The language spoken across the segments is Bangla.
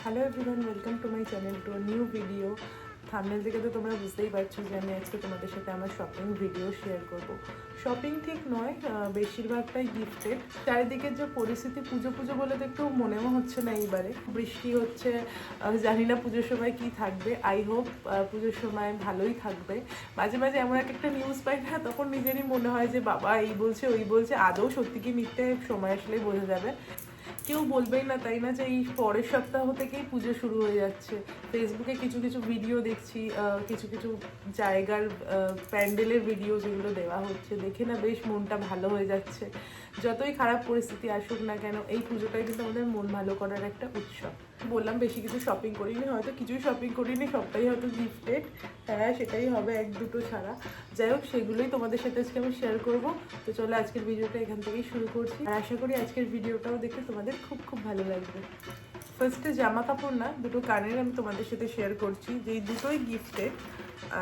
Hello everyone, welcome to my channel to new video. Thumbnail থেকে তো তোমরা বুঝতেই পারছো যে আমি আজকে তোমাদের সাথে আমার শপিং ভিডিও শেয়ার করব। শপিং ঠিক নয়, বেশিরভাগটাই গিফটেড। চারিদিকের যে পরিস্থিতি, পুজো পুজো বলে তো একটু মনেও হচ্ছে না এইবারে। বৃষ্টি হচ্ছে, জানি না পুজোর সময় কি থাকবে। আই হোপ পুজোর সময় ভালোই থাকবে। মাঝে মাঝে এমন একটা নিউজ পাই না, তখন নিজেরই মনে হয় যে বাবা এই বলছে ওই বলছে, আদৌ সত্যি কি মিথ্যে সময় আসলেই বোঝা যাবে। কেউ বলবেই না, তাই না, যে এই পরের সপ্তাহ থেকেই পুজো শুরু হয়ে যাচ্ছে। ফেসবুকে কিছু কিছু ভিডিও দেখছি, কিছু কিছু জায়গার প্যান্ডেলের ভিডিও যেগুলো দেওয়া হচ্ছে, দেখে না বেশ মনটা ভালো হয়ে যাচ্ছে। যতই খারাপ পরিস্থিতি আসুক না কেন, এই পুজোটাই কিন্তু আমাদের মন ভালো করার একটা উৎসব। বললাম বেশি কিছু শপিং করিনি, হয়তো কিছুই শপিং করিনি, সবটাই হয়তো গিফটেড। হ্যাঁ, সেটাই হবে, এক দুটো ছাড়া। যাই হোক, সেগুলোই তোমাদের সাথে আজকে আমি শেয়ার করবো। তো চলো আজকের ভিডিওটা এখান থেকেই শুরু করছি, আর আশা করি আজকের ভিডিওটাও দেখে তোমাদের খুব খুব ভালো লাগবে। ফার্স্টে জামা কাপড় না, দুটো কানের আমি তোমাদের সাথে শেয়ার করছি, যেই দুটোই গিফটেড।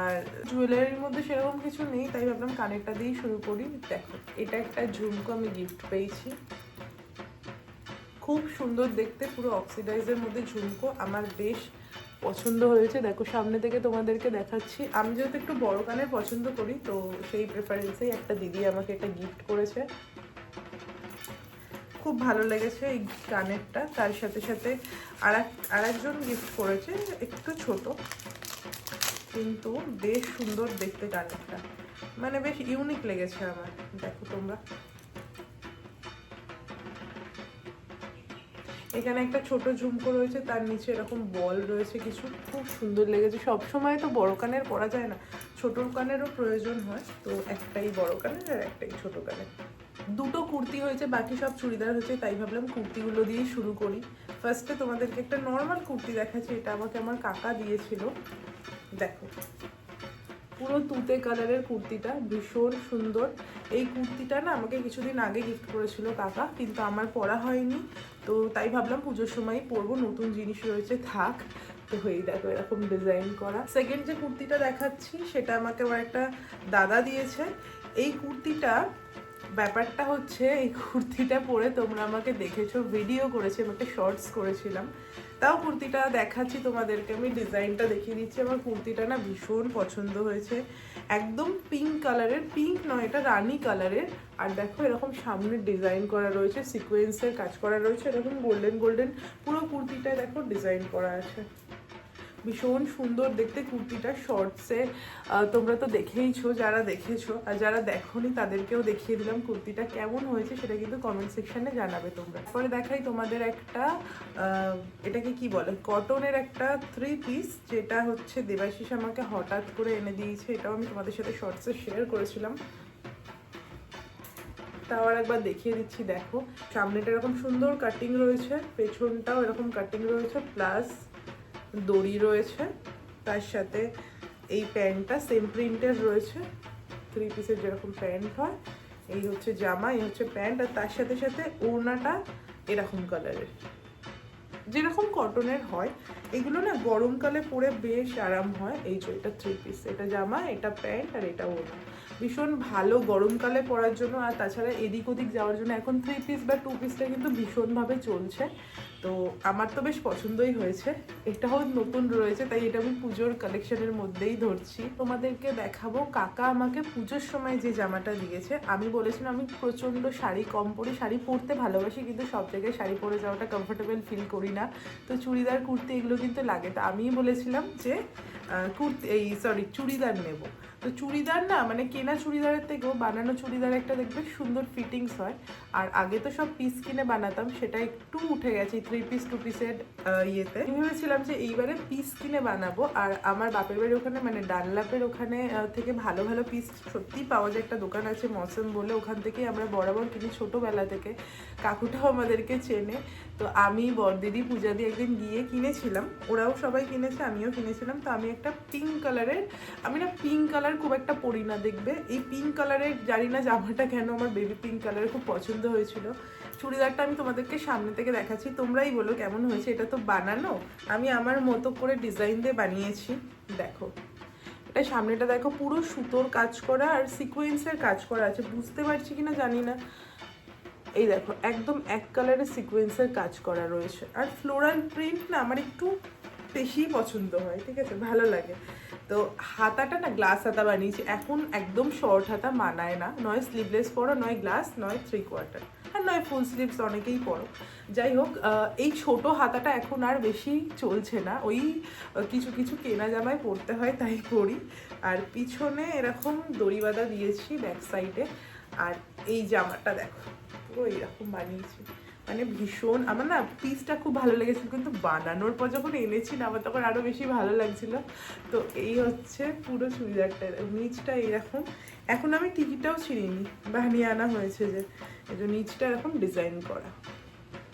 আর জুয়েলারির মধ্যে সেরকম কিছু নেই, তাই ভাবলাম কানেরটা দিয়েই শুরু করি। দেখো, এটা একটা ঝুমকো আমি গিফট পেয়েছি, খুব সুন্দর দেখতে, পুরো অক্সিডাইজের মধ্যে ঝুমকো, আমার বেশ পছন্দ হয়েছে। দেখো সামনে থেকে তোমাদেরকে দেখাচ্ছি। আমি যেহেতু একটু বড় কানের পছন্দ করি, তো সেই প্রেফারেন্সেই একটা দিদি আমাকে এটা গিফট করেছে। খুব ভালো লেগেছে এই কানেরটা। তার সাথে সাথে আরেকজন গিফট করেছে, একটু ছোট কিন্তু বেশ সুন্দর দেখতে কানেরটা, মানে বেশ ইউনিক লেগেছে আমার। দেখো তোমরা, এখানে একটা ছোট ঝুমকো রয়েছে, তার নিচে এরকম বল রয়েছে কিছু, খুব সুন্দর লেগেছে। সব সময় তো বড় কানের পরা যায় না, ছোট কানেরও প্রয়োজন হয়, তো একটাই বড় কানের আর একটাই ছোট কানের। দুটো কুর্তি হয়েছে, বাকি সব চুড়িদার হয়েছে, তাই ভাবলাম কুর্তিগুলো দিয়েই শুরু করি। ফার্স্টে তোমাদেরকে একটা নর্মাল কুর্তি দেখাচ্ছি, এটা আমাকে আমার কাকা দিয়েছিল। দেখো, পুরো তুতে কালারের কুর্তিটা ভীষণ সুন্দর। এই কুর্তিটা না আমাকে কিছুদিন আগে গিফট করেছিল কাকা, কিন্তু আমার পরা হয়নি, তো তাই ভাবলাম পুজোর সময় পরবো, নতুন জিনিস রয়েছে থাক। তো হয়েই দেখো এরকম ডিজাইন করা। সেকেন্ড যে কুর্তিটা দেখাচ্ছি সেটা আমাকে আমার একটা দাদা দিয়েছে। এই কুর্তিটা, ব্যাপারটা হচ্ছে এই কুর্তিটা পরে তোমরা আমাকে দেখেছো, ভিডিও করেছি, আমাকে শর্টস করেছিলাম, তাও কুর্তিটা দেখাচ্ছি তোমাদেরকে। আমি ডিজাইনটা দেখিয়ে দিচ্ছি। আমার কুর্তিটা না ভীষণ পছন্দ হয়েছে, একদম পিঙ্ক কালারের, পিঙ্ক নয় এটা রানী কালারের। আর দেখো এরকম সামনে ডিজাইন করা রয়েছে, সিকোয়েন্সের কাজ করা রয়েছে, এরকম গোল্ডেন গোল্ডেন পুরো কুর্তিটায় দেখো ডিজাইন করা আছে। ভীষণ সুন্দর দেখতে কুর্তিটা। শর্টসে তোমরা তো দেখেইছো, যারা দেখেছো, আর যারা দেখোনি তাদেরকেও দেখিয়ে দিলাম কুর্তিটা কেমন হয়েছে, সেটা কিন্তু কমেন্ট সেকশনে জানাবে তোমরা। পরে দেখাই তোমাদের একটা, এটাকে কি বলে, কটনের একটা 3 পিস, যেটা হচ্ছে দেবাশিস আমাকে হঠাৎ করে এনে দিয়েছে। এটাও আমি তোমাদের সাথে শর্টসে শেয়ার করেছিলাম, তাও আর একবার দেখিয়ে দিচ্ছি। দেখো সামনেটা এরকম সুন্দর কাটিং রয়েছে, পেছনটাও এরকম কাটিং রয়েছে, প্লাস দড়ি রয়েছে। তার সাথে এই প্যান্টটা সেম প্রিন্টের রয়েছে, 3 পিসের যেরকম প্যান্ট হয়, এই হচ্ছে জামা, এই হচ্ছে প্যান্ট, আর তার সাথে সাথে ওড়নাটা এরকম কালারের, যেরকম কটনের হয়। এগুলো না গরমকালে পরে বেশ আরাম হয়। এই যে এটা 3 পিস, এটা জামা, এটা প্যান্ট, আর এটা ওড়না, ভীষণ ভালো গরমকালে পরার জন্য। আর তাছাড়া এদিক ওদিক যাওয়ার জন্য এখন 3 পিস বা 2 পিসটা কিন্তু ভীষণভাবে চলছে, তো আমার তো বেশ পছন্দই হয়েছে। এটাও নতুন রয়েছে, তাই এটা আমি পুজোর কালেকশনের মধ্যেই ধরছি। তোমাদেরকে দেখাবো কাকা আমাকে পুজোর সময় যে জামাটা দিয়েছে। আমি বলেছিলাম আমি প্রচণ্ড শাড়ি কম পরি, শাড়ি পরতে ভালোবাসি, কিন্তু সব জায়গায় শাড়ি পরে যাওয়াটা কমফোর্টেবল ফিল করি না, তো চুড়িদার কুর্তি এগুলো কিন্তু লাগে। তো আমিই বলেছিলাম যে চুড়িদার নেব। তো চুড়িদার না, মানে কেনা চুড়িদারের থেকেও বানানো চুড়িদার একটা দেখবে সুন্দর ফিটিংস হয়। আর আগে তো সব পিস কিনে বানাতাম, সেটা একটু উঠে গেছে 3 পিস 2 পিসের ইয়েতে। আমি ভেবেছিলাম যে এইবারে পিস কিনে বানাবো। আর আমার বাপের বাড়ির ওখানে, মানে ডানলাপের ওখানে থেকে ভালো ভালো পিস সত্যিই পাওয়া যায়। একটা দোকান আছে মৌসুম বলে, ওখান থেকেই আমরা বরাবর কিনি ছোটোবেলা থেকে, কাকুটাও আমাদেরকে চেনে। তো আমি, বড়দিদি, পূজা দিয়ে একদিন গিয়ে কিনেছিলাম, ওরাও সবাই কিনেছে, আমিও কিনেছিলাম। তো আমি একটা পিঙ্ক কালারের, আমি না পিঙ্ক কালার খুব একটা পরি না, দেখবে এই পিঙ্ক কালারের, জানি না জামাটা কেন আমার বেবি পিঙ্ক কালারের খুব পছন্দ হয়েছিল। চুড়িদারটা আমি তোমাদেরকে সামনে থেকে দেখাচ্ছি, তোমরাই বলো কেমন হয়েছে। এটা তো বানানো, আমি আমার মতো করে ডিজাইন দিয়ে বানিয়েছি। দেখো এটা সামনেটা দেখো, পুরো সুতোর কাজ করা আর সিকোয়েন্সের কাজ করা আছে, বুঝতে পারছি কিনা জানি না। এই দেখো একদম এক কালারের সিকোয়েন্সের কাজ করা রয়েছে। আর ফ্লোরাল প্রিন্ট না আমার একটু বেশি পছন্দ হয়, ঠিক আছে, ভালো লাগে। তো হাতাটা না গ্লাস হাতা বানিয়েছি। এখন একদম শর্ট হাতা মানায় না, নয় স্লিভলেস পরো, নয় গ্লাস, নয় 3/4, আর নয় ফুল স্লিভস অনেকেই পরো। যাই হোক, এই ছোট হাতাটা এখন আর বেশি চলছে না, ওই কিছু কিছু কেনা জামায় পরতে হয় তাই পরি। আর পিছনে এরকম দড়ি বাঁধা দিয়েছি ব্যাক সাইডে। আর এই জামাটা দেখো পুরো এরকম বানিয়েছি, মানে ভীষণ আমার না পিসটা খুব ভালো লেগেছিল, কিন্তু বানানোর পর যখন এনেছি না আমার তখন আরও বেশি ভালো লাগছিল। তো এই হচ্ছে পুরো চুড়িদারটা, নিচটা এরকম। এখন আমি টিকিটাও ছিঁড়িনি, বানিয়ে আনা হয়েছে যে এই যে নিচটা এরকম ডিজাইন করা।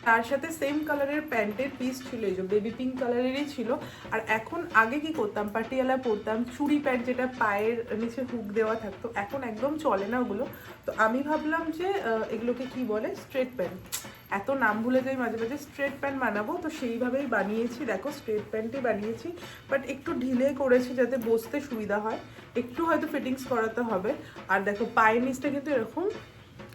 তার সাথে সেম কালারের প্যান্টের পিস ছিল, এই যে বেবি পিঙ্ক কালারেরই ছিল। আর এখন আগে কি করতাম, পাটিয়ালা পরতাম, চুড়ি প্যান্ট যেটা পায়ের নিচে হুক দেওয়া থাকতো, এখন একদম চলে না ওগুলো। তো আমি ভাবলাম যে এগুলোকে কি বলে, স্ট্রেট প্যান্ট, এত নাম ভুলে যাই মাঝে মাঝে, স্ট্রেট প্যান্ট বানাবো। তো সেইভাবেই বানিয়েছি, দেখো স্ট্রেট প্যান্টই বানিয়েছি, বাট একটু ঢিলে করেছি যাতে বসতে সুবিধা হয়, একটু হয়তো ফিটিংস করাতে হবে। আর দেখো পায়ের নিচটা কিন্তু এরকম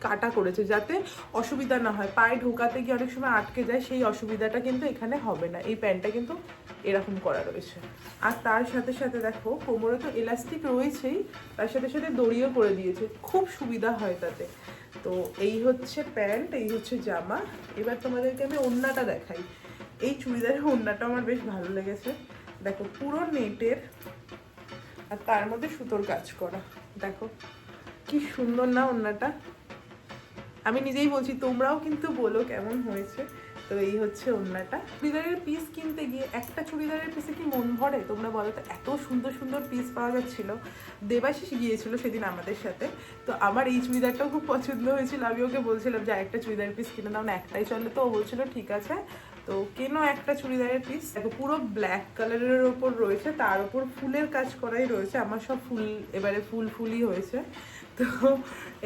কাটা করেছে যাতে অসুবিধা না হয়, পায়ে ঢোকাতে গিয়ে অনেক সময় আটকে যায়, সেই অসুবিধাটা কিন্তু এখানে হবে না। এই প্যান্টটা কিন্তু এরকম করা রয়েছে। আর তার সাথে সাথে দেখো কোমরে তো এলাস্টিক রয়েছেই, তার সাথে সাথে দড়িও করে দিয়েছে, খুব সুবিধা হয় তাতে। তো এই হচ্ছে প্যান্ট, এই হচ্ছে জামা। এবার তোমাদেরকে আমি ওড়নাটা দেখাই। এই চুড়িদারের ওড়নাটা আমার বেশ ভালো লেগেছে, দেখো পুরো নেটের আর তার মধ্যে সুতোর কাজ করা, দেখো কি সুন্দর না ওড়নাটা। আমি নিজেই বলছি, তোমরাও কিন্তু বলো কেমন হয়েছে। তো এই হচ্ছে ওড়নাটা। চুড়িদারের পিস কিনতে গিয়ে একটা চুড়িদারের পিসে কি মন ভরে তোমরা বলো তো? এত সুন্দর সুন্দর পিস পাওয়া যাচ্ছিল। দেবাশিস গিয়েছিল সেদিন আমাদের সাথে, তো আমার এই চুড়িদারটাও খুব পছন্দ হয়েছিল। আমি ওকে বলছিলাম যে একটা চুড়িদারের পিস কিনে দাও না, একটাই চলে। তো ও বলছিল ঠিক আছে, তো কেন একটা চুড়িদারের পিস। দেখো পুরো ব্ল্যাক কালারের ওপর রয়েছে, তার ওপর ফুলের কাজ করাই রয়েছে। আমার সব ফুল এবারে ফুলই হয়েছে। তো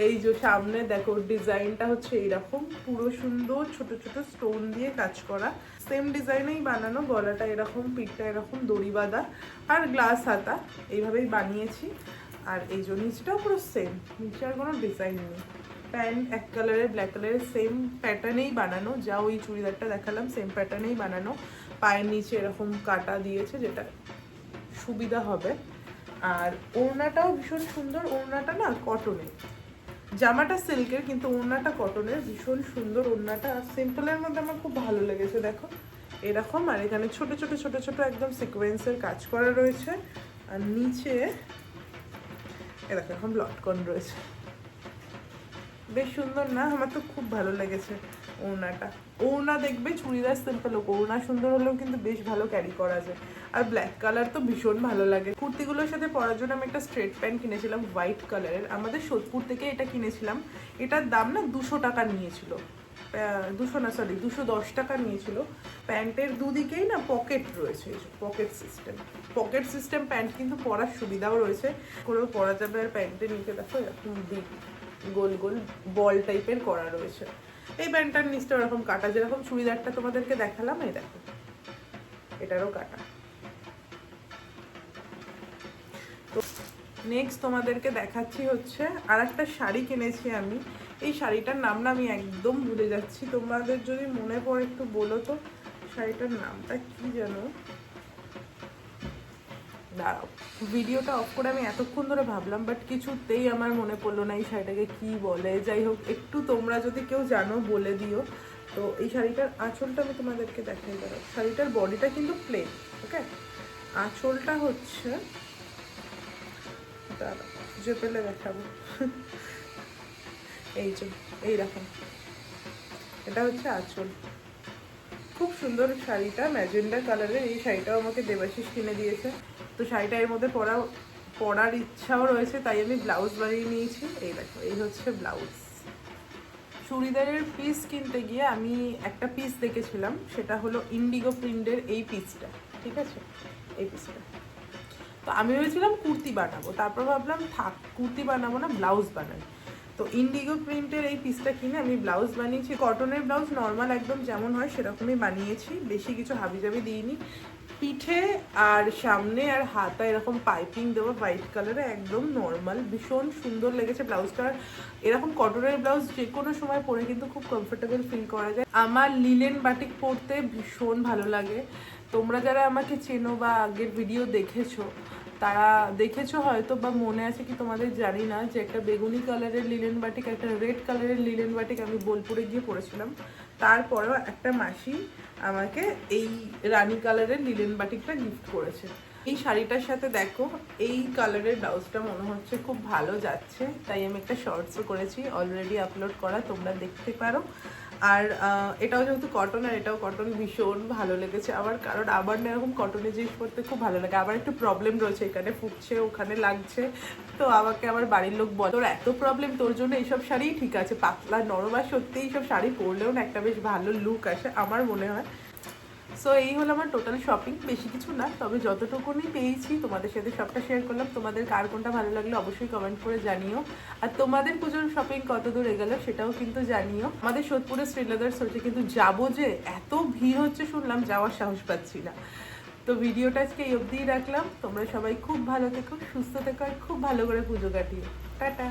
এই যে সামনে দেখো ডিজাইনটা হচ্ছে এইরকম, পুরো সুন্দর ছোট ছোট স্টোন দিয়ে কাজ করা, সেম ডিজাইনেই বানানো। গলাটা এরকম, পিঠটা এরকম দড়ি বাঁধা, আর গ্লাস হাতা, এইভাবেই বানিয়েছি। আর এই যে নিচটাও পুরো সেম, নিচে আর কোনো ডিজাইন নেই। প্যান্ট এক কালারের, ব্ল্যাক কালারের, সেম প্যাটার্নেই বানানো, যা ওই চুড়িদারটা দেখালাম সেম প্যাটার্নেই বানানো। পায়ের নিচে এরকম কাটা দিয়েছে যেটা সুবিধা হবে। আর ওড়নাটাও ভীষণ সুন্দর, ওড়নাটা না কটনের, জামাটা সিল্কের কিন্তু ওড়নাটা কটনের, ভীষণ সুন্দর ওড়নাটা। আর সিম্পলের মধ্যে আমার খুব ভালো লেগেছে, দেখো এরকম। আর এখানে ছোট ছোট ছোট ছোট একদম সিকোয়েন্সের কাজ করা রয়েছে। আর নিচে এরকম লটকন রয়েছে, বেশ সুন্দর না? আমার তো খুব ভালো লেগেছে ওড়নাটা। ওড়না দেখবে চুড়িদার সিম্পল হোক, ওড়না সুন্দর হলেও কিন্তু বেশ ভালো ক্যারি করা যায়। আর ব্ল্যাক কালার তো ভীষণ ভালো লাগে। কুর্তিগুলোর সাথে পরার জন্য আমি একটা স্ট্রেট প্যান্ট কিনেছিলাম হোয়াইট কালারের, আমাদের সোদপুর থেকে এটা কিনেছিলাম। এটার দাম না 200 টাকা নিয়েছিল, 200 না সরি 210 টাকা নিয়েছিল। প্যান্টের দুদিকেই না পকেট রয়েছে, পকেট সিস্টেম প্যান্ট, কিন্তু পরার সুবিধাও রয়েছে, করেও পরা যাবে। আর প্যান্টের নিচে দেখো এরকম গোল গোল বল টাইপের করা রয়েছে। এই প্যান্টটার নিচটা ওরকম কাটা, যেরকম চুড়িদারটা তোমাদেরকে দেখালাম, এই দেখো এটারও কাটা। তো নেক্সট তোমাদেরকে দেখাচ্ছি হচ্ছে আর একটা শাড়ি কিনেছি আমি। এই শাড়িটার নাম না আমি একদম ভুলে যাচ্ছি, তোমাদের যদি মনে পড়ে একটু বলো তো শাড়িটার নামটা কি যেন। দাঁড়াও, ভিডিওটা অফ করে আমি এতক্ষণ ধরে ভাবলাম, বাট কিছুতেই আমার মনে পড়লো না এই শাড়িটাকে কি বলে। যাই হোক, একটু তোমরা যদি কেউ জানো বলে দিও। তো এই শাড়িটার আঁচলটা আমি তোমাদেরকে দেখাই, দাঁড়াও। শাড়িটার বডিটা কিন্তু প্লেন, ওকে, আঁচলটা হচ্ছে, দাঁড়াও যে পেলে দেখাবো, এই যে এইরকম, এটা হচ্ছে আঁচল। খুব সুন্দর শাড়িটা, ম্যাজেন্ডা কালারের। এই শাড়িটাও আমাকে দেবাশিস কিনে দিয়েছে। তো শাড়িটা এর মধ্যে পরার ইচ্ছাও রয়েছে, তাই আমি ব্লাউজ বানিয়ে নিয়েছি। এই দেখো, এই হচ্ছে ব্লাউজ। চুড়িদারের পিস কিনতে গিয়ে আমি একটা পিস দেখেছিলাম, সেটা হলো ইন্ডিগো প্রিন্টের এই পিসটা, ঠিক আছে, এই পিসটা। তো আমি ভেবেছিলাম কুর্তি বানাবো, তারপর ভাবলাম থাক কুর্তি বানাবো না, ব্লাউজ বানাই। তো ইন্ডিগো প্রিন্টের এই পিসটা কিনে আমি ব্লাউজ বানিয়েছি। কটনের ব্লাউজ নর্মাল একদম যেমন হয় সেরকমই বানিয়েছি, বেশি কিছু হাবিজাবি দিইনি। পিঠে আর সামনে আর হাতা এরকম পাইপিং দেওয়া হোয়াইট কালারে, একদম নর্মাল, ভীষণ সুন্দর লেগেছে ব্লাউজটা। এরকম কটনের ব্লাউজ যে কোনো সময় পরে কিন্তু খুব কমফোর্টেবল ফিল করা যায়। আমার লিলেন বাটিক পরতে ভীষণ ভালো লাগে। তোমরা যারা আমাকে চেনো বা আগের ভিডিও দেখেছো তারা দেখেছো হয়তো, বা মনে আছে কি তোমাদের জানি না, যে একটা বেগুনি কালারের লিলেন বাটিক, একটা রেড কালারের লিলেন বাটিক আমি বোলপুরে গিয়ে পরেছিলাম। তারপরেও একটা মাসি আমাকে এই রানী কালারের লিলেন বাটিকটা গিফট করেছে। এই শাড়িটার সাথে দেখো এই কালারের ব্লাউজটা মনে হচ্ছে খুব ভালো যাচ্ছে, তাই আমি একটা শর্টসও করেছি, অলরেডি আপলোড করা, তোমরা দেখতে পারো। আর এটাও যেহেতু কটন আর এটাও কটন, ভীষণ ভালো লেগেছে আমার, কারণ আবার না এরকম কটনের জিনিস পরতে খুব ভালো লাগে। আবার একটু প্রবলেম রয়েছে, এখানে ফুটছে ওখানে লাগছে, তো আমাকে আমার বাড়ির লোক বলে তোর এত প্রবলেম, তোর জন্য এইসব শাড়িই ঠিক আছে, পাতলা নরম, আর সত্যি এইসব শাড়ি পরলেও না একটা বেশ ভালো লুক আসে আমার মনে হয়। সো এই হলো আমার টোটাল শপিং, বেশি কিছু না, তবে যতটুকুনি পেয়েছি তোমাদের সাথে সবটা শেয়ার করলাম। তোমাদের কার কোনটা ভালো লাগলো অবশ্যই কমেন্ট করে জানিও, আর তোমাদের পুজোর শপিং কত দূর এগোলো সেটাও কিন্তু জানিও। আমাদের সোদপুরের শ্রীলেদার্স হচ্ছে কিন্তু যাবো, যে এত ভিড় হচ্ছে শুনলাম, যাওয়ার সাহস পাচ্ছি না। তো ভিডিওটা আজকে এই অবধিই রাখলাম। তোমরা সবাই খুব ভালো থেকো, সুস্থ থেকো, আর খুব ভালো করে পুজো কাটিও। টাটা।